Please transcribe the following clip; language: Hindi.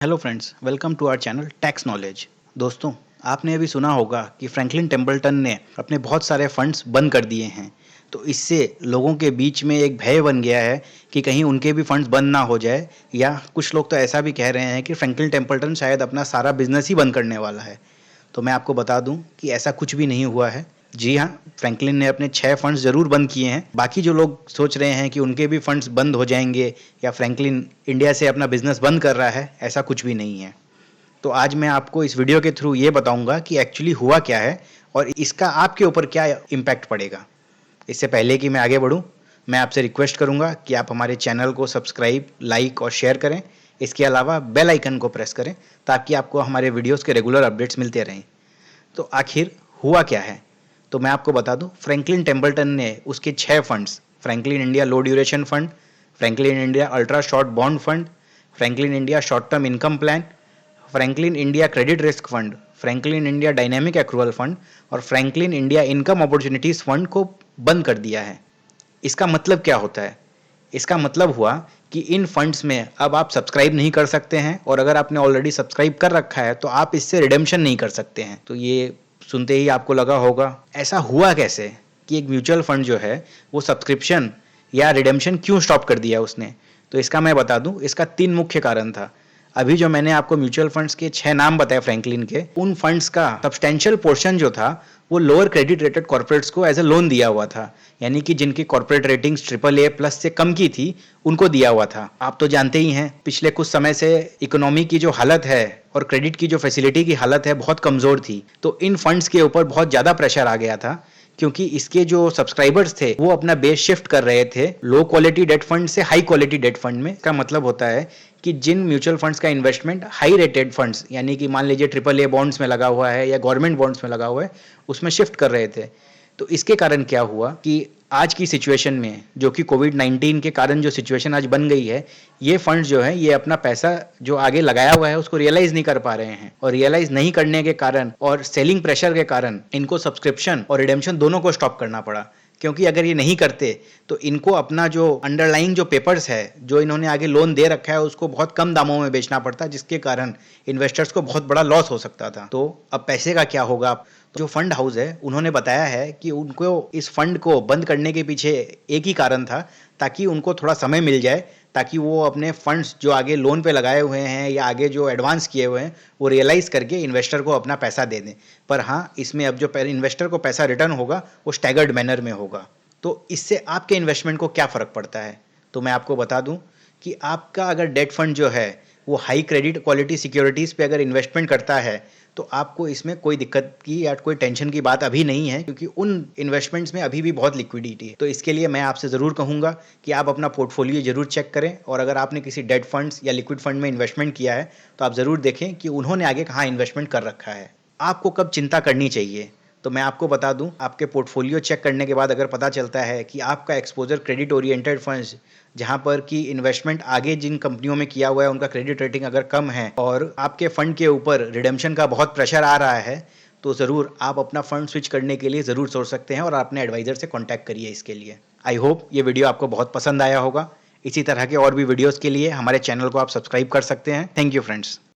Hello friends, welcome to our channel tax knowledge. दोस्तों, आपने अभी सुना होगा कि फ्रैंकलिन टेम्पल्टन ने अपने बहुत सारे फंड्स बंद कर दिए हैं। तो इससे लोगों के बीच में एक भय बन गया है कि कहीं उनके भी फंड्स बंद ना हो जाए, या कुछ लोग तो ऐसा भी कह रहे हैं कि फ्रैंकलिन टेम्पल्टन शायद अपना सारा बिजनेस ही बंद करने वाला है। तो मैं आपको बता दूं कि ऐसा कुछ भी नहीं हुआ है। जी हाँ, फ्रैंकलिन ने अपने 6 फंड्स ज़रूर बंद किए हैं। बाकी जो लोग सोच रहे हैं कि उनके भी फंड्स बंद हो जाएंगे या फ्रैंकलिन इंडिया से अपना बिजनेस बंद कर रहा है, ऐसा कुछ भी नहीं है। तो आज मैं आपको इस वीडियो के थ्रू ये बताऊंगा कि एक्चुअली हुआ क्या है और इसका आपके ऊपर क्या इम्पैक्ट पड़ेगा। इससे पहले कि मैं आगे बढ़ूं, मैं आपसे रिक्वेस्ट करूंगा कि आप हमारे चैनल को सब्सक्राइब, लाइक और शेयर करें। इसके अलावा बेल आइकन को प्रेस करें ताकि आपको हमारे वीडियोस के रेगुलर अपडेट्स मिलते रहें। तो आखिर हुआ क्या है, तो मैं आपको बता दूं, फ्रैंकलिन टेम्पल्टन ने उसके 6 funds, Franklin India low duration fund, Franklin India ultra short bond fund, Franklin India short term income plan, Franklin India credit risk fund, Franklin India dynamic accrual fund और Franklin India income opportunities fund को बंद कर दिया है। इसका मतलब क्या होता है? इसका मतलब हुआ कि इन फंड्स में अब आप सब्सक्राइब नहीं कर सकते हैं, और अगर आपने ऑलरेडी सब्सक्राइब कर रखा है तो आप इससे रिडेम्पशन नहीं कर सकते हैं। तो ये सुनते ही आपको लगा होगा ऐसा हुआ कैसे कि एक म्यूचुअल फंड जो है वो सब्सक्रिप्शन या रिडेम्पशन क्यों स्टॉप कर दिया उसने। तो इसका मैं बता दूं, इसका 3 मुख्य कारण था। अभी जो मैंने आपको म्यूचुअल फंड्स के 6 नाम बताए फ्रैंकलिन के, उन फंड्स का सब्सटेंशियल पोर्शन जो था वो लोअर क्रेडिट रेटेड कॉर्पोरेट्स को एज ए लोन दिया हुआ था, यानी कि जिनकी कॉर्पोरेट रेटिंग्स AAA+ से कम की थी उनको दिया हुआ था। आप तो जानते ही हैं, पिछले कुछ समय से इकोनॉमी की जो हालत है और क्रेडिट की जो फैसिलिटी की हालत है बहुत कमज़ोर थी। तो इन फंड्स के ऊपर बहुत ज़्यादा प्रेशर आ गया था, क्योंकि इसके जो सब्सक्राइबर्स थे वो अपना बेस शिफ्ट कर रहे थे लो क्वालिटी डेट फंड से हाई क्वालिटी डेट फंड में। इसका मतलब होता है कि जिन म्यूचुअल फंड्स का इन्वेस्टमेंट हाई रेटेड फंड्स, यानी कि मान लीजिए AAA बॉन्ड्स में लगा हुआ है या गवर्नमेंट बॉन्ड्स में लगा हुआ है, उसमें शिफ्ट कर रहे थे। तो इसके कारण क्या हुआ कि आज की सिचुएशन में, जो कि कोविड-19 के कारण जो सिचुएशन आज बन गई है, ये फंड्स जो है ये अपना पैसा जो आगे लगाया हुआ है उसको रियलाइज नहीं कर पा रहे हैं, और रियलाइज नहीं करने के कारण और सेलिंग प्रेशर के कारण इनको सब्सक्रिप्शन और रिडेम्पशन दोनों को स्टॉप करना पड़ा। क्योंकि अगर ये नहीं करते तो इनको अपना जो अंडरलाइंग जो पेपर्स है, जो इन्होंने आगे लोन दे रखा है, उसको बहुत कम दामों में बेचना पड़ता, जिसके कारण इन्वेस्टर्स को बहुत बड़ा लॉस हो सकता था। तो अब पैसे का क्या होगा? जो फंड हाउस है उन्होंने बताया है कि उनको इस फंड को बंद करने के पीछे एक ही कारण था, ताकि उनको थोड़ा समय मिल जाए, ताकि वो अपने फंड्स जो आगे लोन पे लगाए हुए हैं या आगे जो एडवांस किए हुए हैं वो रियलाइज़ करके इन्वेस्टर को अपना पैसा दे दें। पर हाँ, इसमें अब जो इन्वेस्टर को पैसा रिटर्न होगा वो स्टैगर्ड मैनर में होगा। तो इससे आपके इन्वेस्टमेंट को क्या फ़र्क पड़ता है? तो मैं आपको बता दूं कि आपका अगर डेट फंड जो है वो हाई क्रेडिट क्वालिटी सिक्योरिटीज़ पे अगर इन्वेस्टमेंट करता है, तो आपको इसमें कोई दिक्कत की या कोई टेंशन की बात अभी नहीं है, क्योंकि उन इन्वेस्टमेंट्स में अभी भी बहुत लिक्विडिटी है। तो इसके लिए मैं आपसे ज़रूर कहूँगा कि आप अपना पोर्टफोलियो ज़रूर चेक करें, और अगर आपने किसी डेट फंड्स या लिक्विड फंड में इन्वेस्टमेंट किया है तो आप ज़रूर देखें कि उन्होंने आगे कहाँ इन्वेस्टमेंट कर रखा है। आपको कब चिंता करनी चाहिए? तो मैं आपको बता दूं, आपके पोर्टफोलियो चेक करने के बाद अगर पता चलता है कि आपका एक्सपोजर क्रेडिट ओरिएंटेड फंड्स, जहां पर कि इन्वेस्टमेंट आगे जिन कंपनियों में किया हुआ है उनका क्रेडिट रेटिंग अगर कम है और आपके फंड के ऊपर रिडेम्पशन का बहुत प्रेशर आ रहा है, तो ज़रूर आप अपना फंड स्विच करने के लिए ज़रूर सोच सकते हैं, और अपने एडवाइज़र से कॉन्टैक्ट करिए इसके लिए। आई होप ये वीडियो आपको बहुत पसंद आया होगा। इसी तरह के और भी वीडियोज़ के लिए हमारे चैनल को आप सब्सक्राइब कर सकते हैं। Thank you friends.